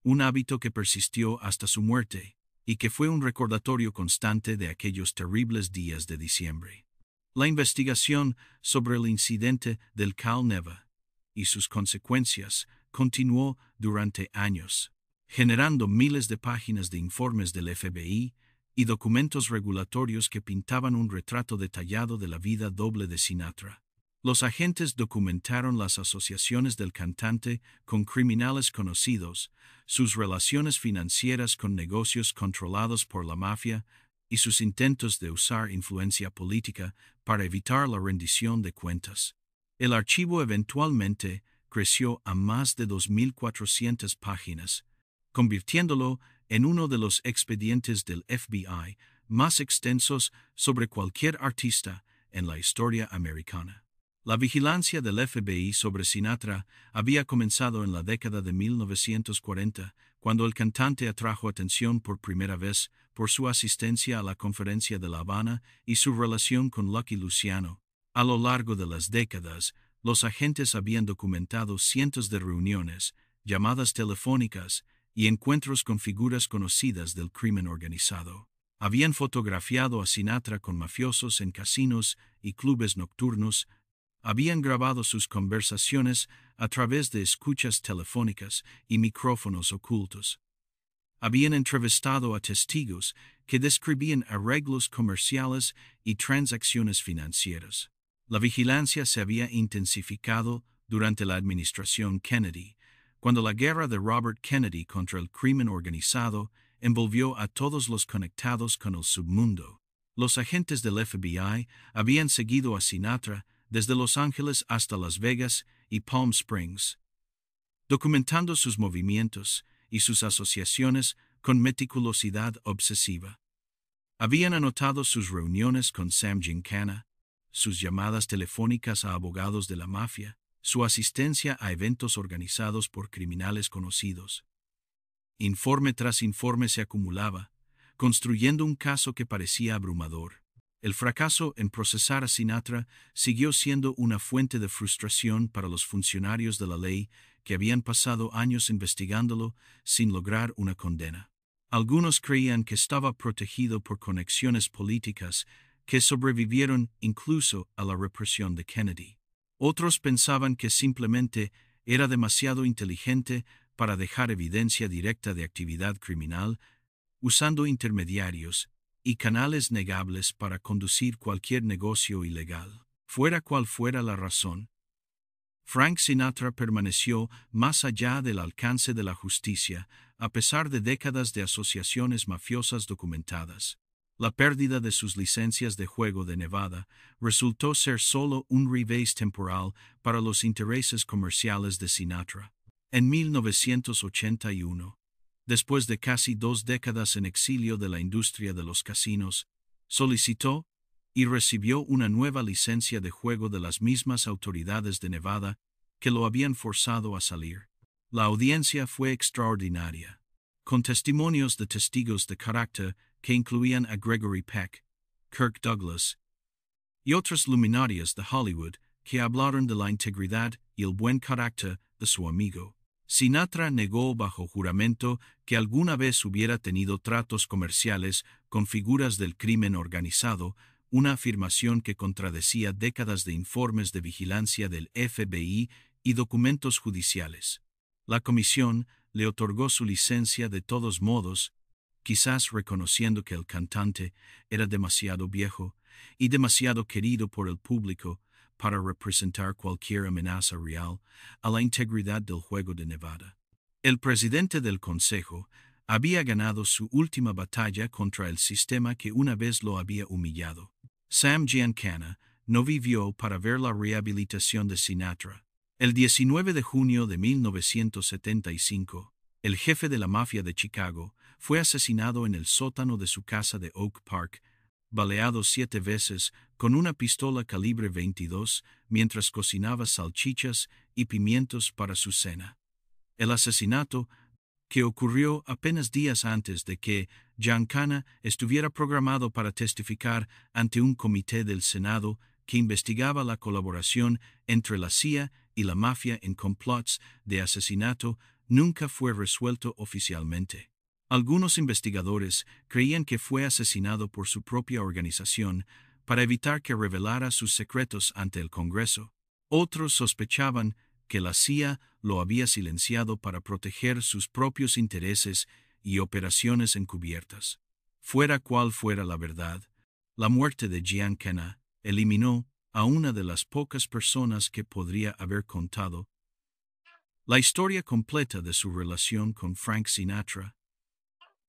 un hábito que persistió hasta su muerte, y que fue un recordatorio constante de aquellos terribles días de diciembre. La investigación sobre el incidente del Cal Neva y sus consecuencias continuó durante años, generando miles de páginas de informes del FBI y documentos regulatorios que pintaban un retrato detallado de la vida doble de Sinatra. Los agentes documentaron las asociaciones del cantante con criminales conocidos, sus relaciones financieras con negocios controlados por la mafia y sus intentos de usar influencia política para evitar la rendición de cuentas. El archivo eventualmente creció a más de 2.400 páginas, convirtiéndolo en uno de los expedientes del FBI más extensos sobre cualquier artista en la historia americana. La vigilancia del FBI sobre Sinatra había comenzado en la década de 1940, cuando el cantante atrajo atención por primera vez por su asistencia a la Conferencia de La Habana y su relación con Lucky Luciano. A lo largo de las décadas, los agentes habían documentado cientos de reuniones, llamadas telefónicas y encuentros con figuras conocidas del crimen organizado. Habían fotografiado a Sinatra con mafiosos en casinos y clubes nocturnos, habían grabado sus conversaciones a través de escuchas telefónicas y micrófonos ocultos. Habían entrevistado a testigos que describían arreglos comerciales y transacciones financieras. La vigilancia se había intensificado durante la administración Kennedy, cuando la guerra de Robert Kennedy contra el crimen organizado envolvió a todos los conectados con el submundo. Los agentes del FBI habían seguido a Sinatra desde Los Ángeles hasta Las Vegas y Palm Springs, documentando sus movimientos y sus asociaciones con meticulosidad obsesiva. Habían anotado sus reuniones con Sam Giancana, sus llamadas telefónicas a abogados de la mafia, su asistencia a eventos organizados por criminales conocidos. Informe tras informe se acumulaba, construyendo un caso que parecía abrumador. El fracaso en procesar a Sinatra siguió siendo una fuente de frustración para los funcionarios de la ley que habían pasado años investigándolo sin lograr una condena. Algunos creían que estaba protegido por conexiones políticas que sobrevivieron incluso a la represión de Kennedy. Otros pensaban que simplemente era demasiado inteligente para dejar evidencia directa de actividad criminal, usando intermediarios y canales negables para conducir cualquier negocio ilegal. Fuera cual fuera la razón, Frank Sinatra permaneció más allá del alcance de la justicia, a pesar de décadas de asociaciones mafiosas documentadas. La pérdida de sus licencias de juego de Nevada resultó ser solo un revés temporal para los intereses comerciales de Sinatra. En 1981, después de casi 2 décadas en exilio de la industria de los casinos, solicitó y recibió una nueva licencia de juego de las mismas autoridades de Nevada que lo habían forzado a salir. La audiencia fue extraordinaria, con testimonios de testigos de carácter que incluían a Gregory Peck, Kirk Douglas y otras luminarias de Hollywood que hablaron de la integridad y el buen carácter de su amigo. Sinatra negó bajo juramento que alguna vez hubiera tenido tratos comerciales con figuras del crimen organizado, una afirmación que contradecía décadas de informes de vigilancia del FBI y documentos judiciales. La comisión le otorgó su licencia de todos modos, quizás reconociendo que el cantante era demasiado viejo y demasiado querido por el público para representar cualquier amenaza real a la integridad del juego de Nevada. El presidente del consejo había ganado su última batalla contra el sistema que una vez lo había humillado. Sam Giancana no vivió para ver la rehabilitación de Sinatra. El 19 de junio de 1975, el jefe de la mafia de Chicago fue asesinado en el sótano de su casa de Oak Park, baleado 7 veces con una pistola calibre 22 mientras cocinaba salchichas y pimientos para su cena. El asesinato, que ocurrió apenas días antes de que Giancana estuviera programado para testificar ante un comité del Senado que investigaba la colaboración entre la CIA y la mafia en complots de asesinato, nunca fue resuelto oficialmente. Algunos investigadores creían que fue asesinado por su propia organización para evitar que revelara sus secretos ante el Congreso. Otros sospechaban que la CIA lo había silenciado para proteger sus propios intereses y operaciones encubiertas. Fuera cual fuera la verdad, la muerte de Giancana eliminó a una de las pocas personas que podría haber contado la historia completa de su relación con Frank Sinatra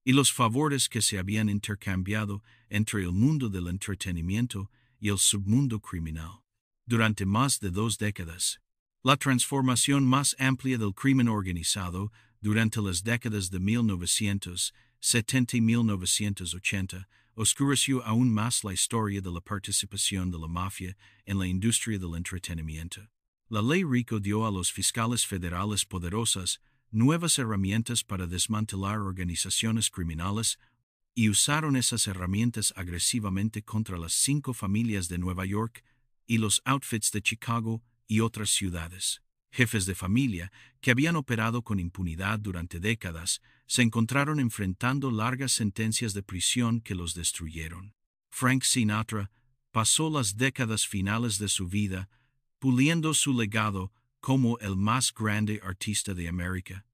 y los favores que se habían intercambiado entre el mundo del entretenimiento y el submundo criminal. Durante más de 2 décadas, la transformación más amplia del crimen organizado durante las décadas de 1970 y 1980 oscureció aún más la historia de la participación de la mafia en la industria del entretenimiento. La ley RICO dio a los fiscales federales poderosas nuevas herramientas para desmantelar organizaciones criminales y usaron esas herramientas agresivamente contra las 5 familias de Nueva York y los outfits de Chicago y otras ciudades. Jefes de familia que habían operado con impunidad durante décadas se encontraron enfrentando largas sentencias de prisión que los destruyeron. Frank Sinatra pasó las décadas finales de su vida puliendo su legado como el más grande artista de América,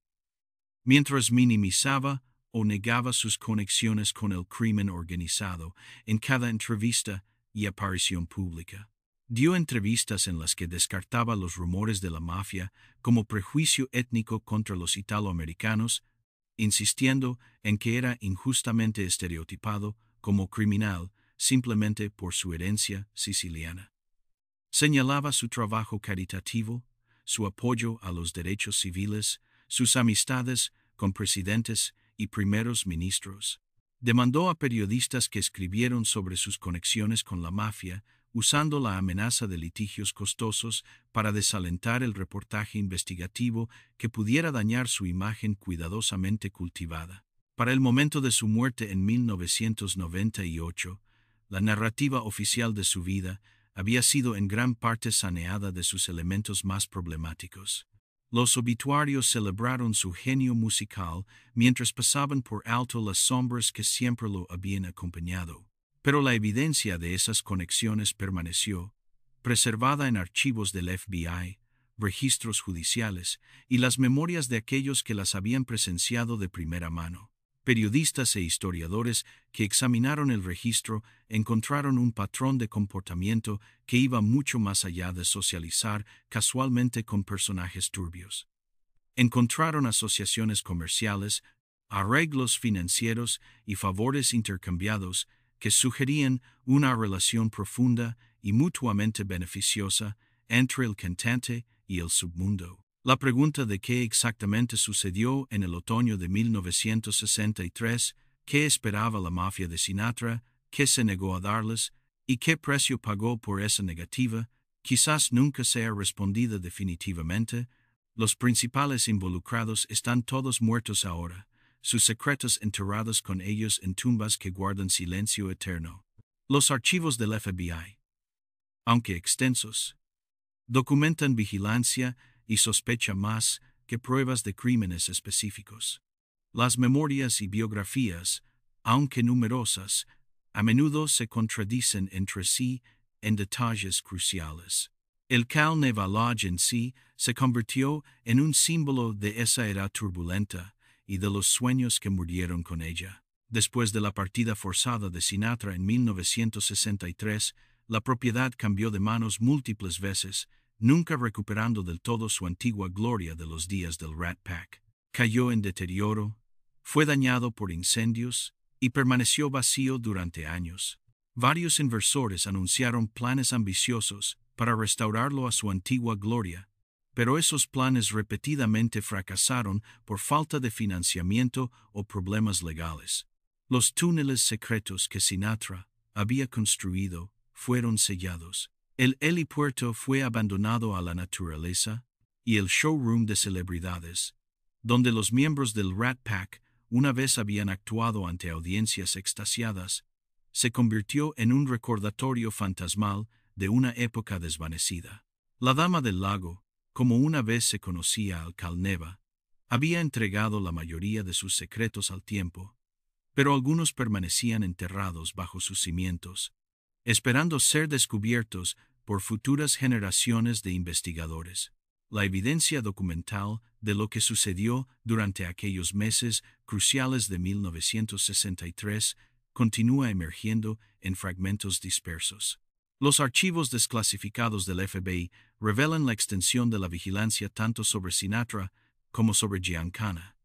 mientras minimizaba o negaba sus conexiones con el crimen organizado en cada entrevista y aparición pública. Dio entrevistas en las que descartaba los rumores de la mafia como prejuicio étnico contra los italoamericanos, insistiendo en que era injustamente estereotipado como criminal simplemente por su herencia siciliana. Señalaba su trabajo caritativo, su apoyo a los derechos civiles, sus amistades con presidentes y primeros ministros. Demandó a periodistas que escribieron sobre sus conexiones con la mafia, usando la amenaza de litigios costosos para desalentar el reportaje investigativo que pudiera dañar su imagen cuidadosamente cultivada. Para el momento de su muerte en 1998, la narrativa oficial de su vida había sido en gran parte saneada de sus elementos más problemáticos. Los obituarios celebraron su genio musical mientras pasaban por alto las sombras que siempre lo habían acompañado. Pero la evidencia de esas conexiones permaneció, preservada en archivos del FBI, registros judiciales y las memorias de aquellos que las habían presenciado de primera mano. Periodistas e historiadores que examinaron el registro encontraron un patrón de comportamiento que iba mucho más allá de socializar casualmente con personajes turbios. Encontraron asociaciones comerciales, arreglos financieros y favores intercambiados que sugerían una relación profunda y mutuamente beneficiosa entre el cantante y el submundo. La pregunta de qué exactamente sucedió en el otoño de 1963, qué esperaba la mafia de Sinatra, qué se negó a darles y qué precio pagó por esa negativa, quizás nunca sea respondida definitivamente. Los principales involucrados están todos muertos ahora, sus secretos enterrados con ellos en tumbas que guardan silencio eterno. Los archivos del FBI, aunque extensos, documentan vigilancia y sospecha más que pruebas de crímenes específicos. Las memorias y biografías, aunque numerosas, a menudo se contradicen entre sí en detalles cruciales. El Carneval Lodge en sí se convirtió en un símbolo de esa era turbulenta y de los sueños que murieron con ella. Después de la partida forzada de Sinatra en 1963, la propiedad cambió de manos múltiples veces, nunca recuperando del todo su antigua gloria de los días del Rat Pack. Cayó en deterioro, fue dañado por incendios y permaneció vacío durante años. Varios inversores anunciaron planes ambiciosos para restaurarlo a su antigua gloria, pero esos planes repetidamente fracasaron por falta de financiamiento o problemas legales. Los túneles secretos que Sinatra había construido fueron sellados. El helipuerto fue abandonado a la naturaleza y el showroom de celebridades, donde los miembros del Rat Pack una vez habían actuado ante audiencias extasiadas, se convirtió en un recordatorio fantasmal de una época desvanecida. La Dama del Lago, como una vez se conocía al Carneval, había entregado la mayoría de sus secretos al tiempo, pero algunos permanecían enterrados bajo sus cimientos, esperando ser descubiertos por futuras generaciones de investigadores. La evidencia documental de lo que sucedió durante aquellos meses cruciales de 1963 continúa emergiendo en fragmentos dispersos. Los archivos desclasificados del FBI revelan la extensión de la vigilancia tanto sobre Sinatra como sobre Giancana,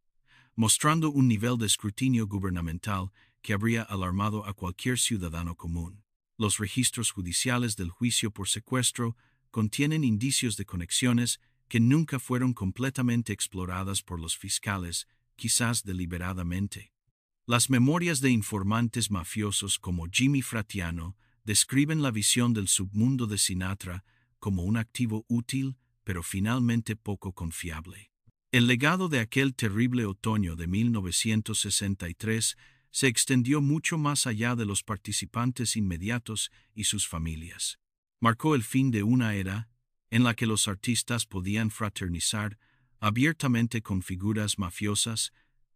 mostrando un nivel de escrutinio gubernamental que habría alarmado a cualquier ciudadano común. Los registros judiciales del juicio por secuestro contienen indicios de conexiones que nunca fueron completamente exploradas por los fiscales, quizás deliberadamente. Las memorias de informantes mafiosos como Jimmy Fratiano describen la visión del submundo de Sinatra como un activo útil, pero finalmente poco confiable. El legado de aquel terrible otoño de 1963 se extendió mucho más allá de los participantes inmediatos y sus familias. Marcó el fin de una era en la que los artistas podían fraternizar abiertamente con figuras mafiosas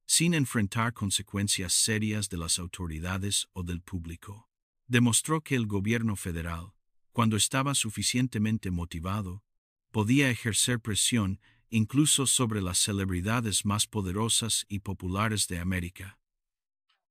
sin enfrentar consecuencias serias de las autoridades o del público. Demostró que el gobierno federal, cuando estaba suficientemente motivado, podía ejercer presión incluso sobre las celebridades más poderosas y populares de América.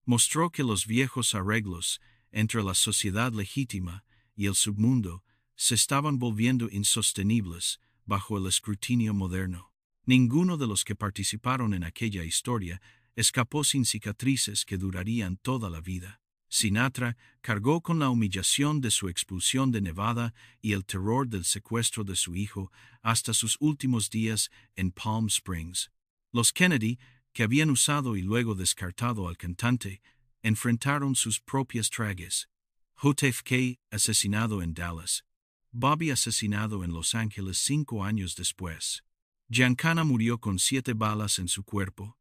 Mostró que los viejos arreglos entre la sociedad legítima y el submundo se estaban volviendo insostenibles bajo el escrutinio moderno. Ninguno de los que participaron en aquella historia escapó sin cicatrices que durarían toda la vida. Sinatra cargó con la humillación de su expulsión de Nevada y el terror del secuestro de su hijo hasta sus últimos días en Palm Springs. Los Kennedy, que habían usado y luego descartado al cantante, enfrentaron sus propias trages. JFK asesinado en Dallas. Bobby asesinado en Los Ángeles 5 años después. Giancana murió con 7 balas en su cuerpo.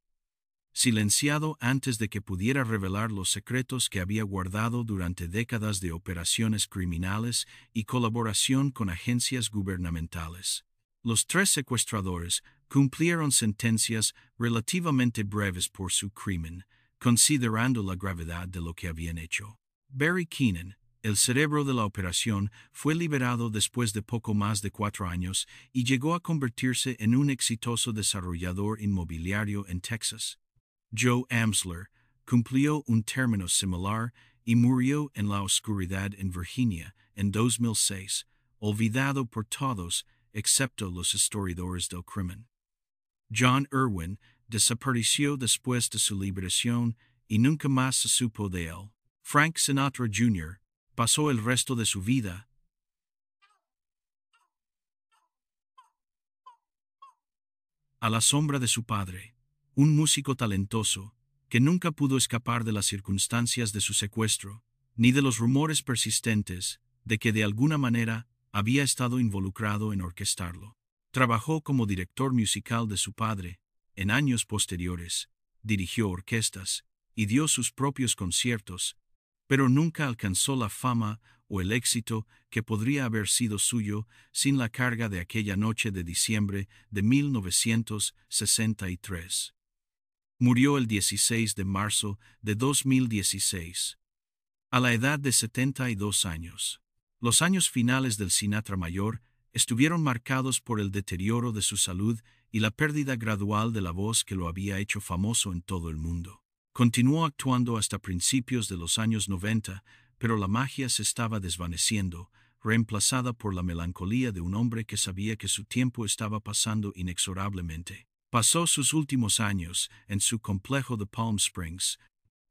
Silenciado antes de que pudiera revelar los secretos que había guardado durante décadas de operaciones criminales y colaboración con agencias gubernamentales. Los 3 secuestradores cumplieron sentencias relativamente breves por su crimen, considerando la gravedad de lo que habían hecho. Barry Keenan, el cerebro de la operación, fue liberado después de poco más de 4 años y llegó a convertirse en un exitoso desarrollador inmobiliario en Texas. Joe Amsler cumplió un término similar y murió en la oscuridad en Virginia en 2006, olvidado por todos excepto los historiadores del crimen. John Irwin desapareció después de su liberación y nunca más se supo de él. Frank Sinatra Jr. pasó el resto de su vida a la sombra de su padre, un músico talentoso que nunca pudo escapar de las circunstancias de su secuestro, ni de los rumores persistentes de que de alguna manera había estado involucrado en orquestarlo. Trabajó como director musical de su padre. En años posteriores, dirigió orquestas y dio sus propios conciertos, pero nunca alcanzó la fama o el éxito que podría haber sido suyo sin la carga de aquella noche de diciembre de 1963. Murió el 16 de marzo de 2016, a la edad de 72 años. Los años finales del Sinatra mayor estuvieron marcados por el deterioro de su salud y la pérdida gradual de la voz que lo había hecho famoso en todo el mundo. Continuó actuando hasta principios de los años 90, pero la magia se estaba desvaneciendo, reemplazada por la melancolía de un hombre que sabía que su tiempo estaba pasando inexorablemente. Pasó sus últimos años en su complejo de Palm Springs,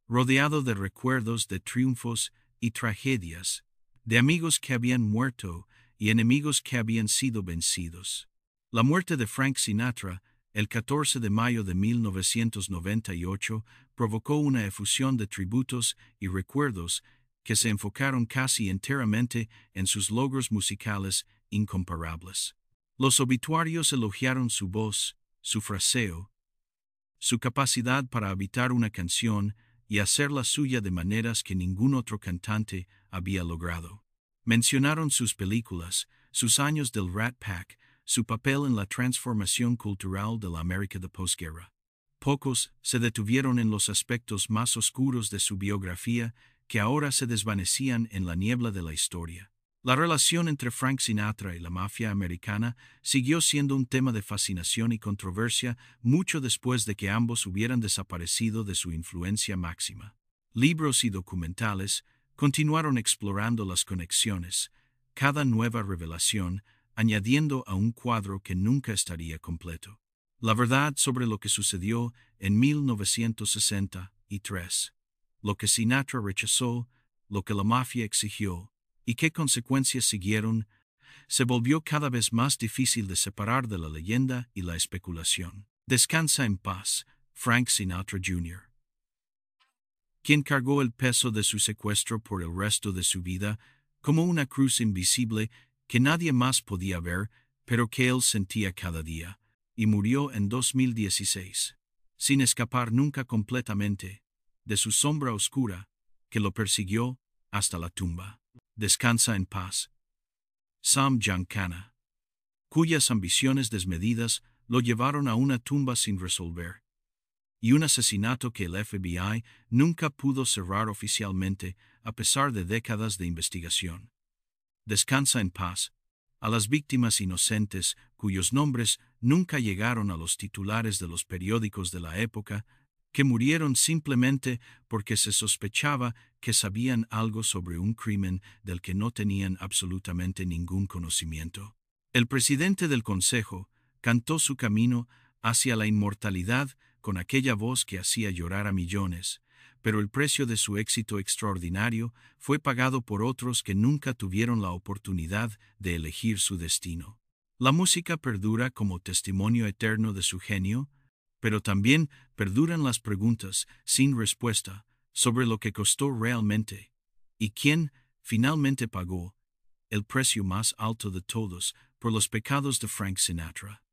rodeado de recuerdos de triunfos y tragedias, de amigos que habían muerto y enemigos que habían sido vencidos. La muerte de Frank Sinatra, el 14 de mayo de 1998, provocó una efusión de tributos y recuerdos que se enfocaron casi enteramente en sus logros musicales incomparables. Los obituarios elogiaron su voz, su fraseo, su capacidad para habitar una canción y hacerla suya de maneras que ningún otro cantante había logrado. Mencionaron sus películas, sus años del Rat Pack, su papel en la transformación cultural de la América de posguerra. Pocos se detuvieron en los aspectos más oscuros de su biografía que ahora se desvanecían en la niebla de la historia. La relación entre Frank Sinatra y la mafia americana siguió siendo un tema de fascinación y controversia mucho después de que ambos hubieran desaparecido de su influencia máxima. Libros y documentales continuaron explorando las conexiones, cada nueva revelación añadiendo a un cuadro que nunca estaría completo. La verdad sobre lo que sucedió en 1963, lo que Sinatra rechazó, lo que la mafia exigió, y qué consecuencias siguieron, se volvió cada vez más difícil de separar de la leyenda y la especulación. Descansa en paz, Frank Sinatra Jr., quien cargó el peso de su secuestro por el resto de su vida como una cruz invisible que nadie más podía ver, pero que él sentía cada día, y murió en 2016, sin escapar nunca completamente de su sombra oscura que lo persiguió hasta la tumba. Descansa en paz, Sam Giancana, cuyas ambiciones desmedidas lo llevaron a una tumba sin resolver, y un asesinato que el FBI nunca pudo cerrar oficialmente a pesar de décadas de investigación. Descansa en paz a las víctimas inocentes cuyos nombres nunca llegaron a los titulares de los periódicos de la época, que murieron simplemente porque se sospechaba que sabían algo sobre un crimen del que no tenían absolutamente ningún conocimiento. El presidente del Consejo cantó su camino hacia la inmortalidad con aquella voz que hacía llorar a millones, pero el precio de su éxito extraordinario fue pagado por otros que nunca tuvieron la oportunidad de elegir su destino. La música perdura como testimonio eterno de su genio, pero también perduran las preguntas sin respuesta sobre lo que costó realmente y quién finalmente pagó el precio más alto de todos por los pecados de Frank Sinatra.